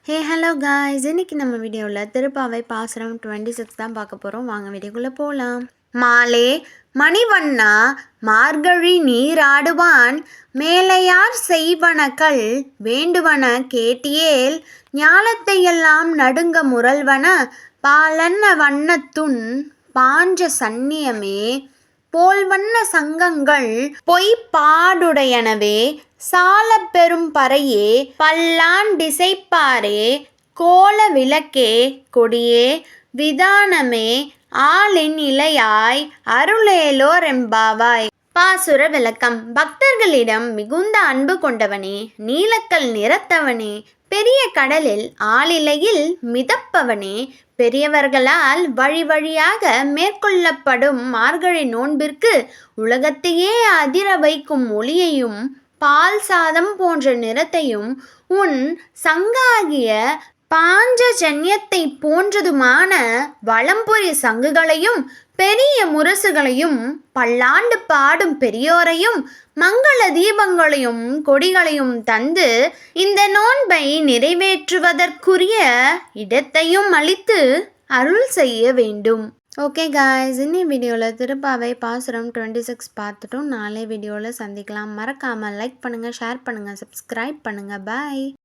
Hello guys, இன்னைக்கு நம்ம வீடியோவில் திருப்பாவை பாசுரம் 26 தான் பார்க்க போகிறோம். வாங்க வீடியோக்குள்ளே போகலாம். மாலே மணிவண்ணா மார்கழி நீராடுவான் மேலையார் செய்வனக்கள் வேண்டுவன கேட்டியேல் ஞாலத்தையெல்லாம் நடுங்க முரல்வன பாலன்ன வண்ணத்துன் பாஞ்ச சந்நியமே போல்வண்ண சங்கங்கள் பொய்ப்பாடுடையனவே சால பெரும் பறையே பல்லான் டிசைப்பாரே கோல விளக்கே கொடியே விதானமே ஆளின் இலையாய் அருளேலோர் எம்பாவாய். பாசுர விளக்கம். பக்தர்களிடம் மிகுந்த அன்பு கொண்டவனே, நீலக்கல் நிறத்தவனே, பெரிய கடலில் ஆளிலையில் மிதப்பவனே, பெரியவர்களால் வழி வழியாக மேற்கொள்ளப்படும் மார்கழி நோன்பிற்கு உலகத்தையே அதிர வைக்கும் ஒளியையும் பால் சாதம் போன்ற நிறத்தையும் உன் சங்காகிய பாஞ்சஜன்யத்தை போன்றதுமான வளம்புரி சங்குகளையும் பெரிய முரசுகளையும் பல்லாண்டு பாடும் பெரியோரையும் மங்கள தீபங்களையும் கொடிகளையும் தந்து இந்த நோன்பை நிறைவேற்றுவதற்குரிய இடத்தையும் அளித்து அருள் செய்ய வேண்டும். ஓகே காய்ஸ், இன்னி வீடியோவில் திருப்பாவை பாசுரம் 26 பார்த்துட்டோம். நாளை வீடியோவில் சந்திக்கலாம். மறக்காமல் லைக் பண்ணுங்கள், ஷேர் பண்ணுங்கள், சப்ஸ்கிரைப் பண்ணுங்கள். பாய்.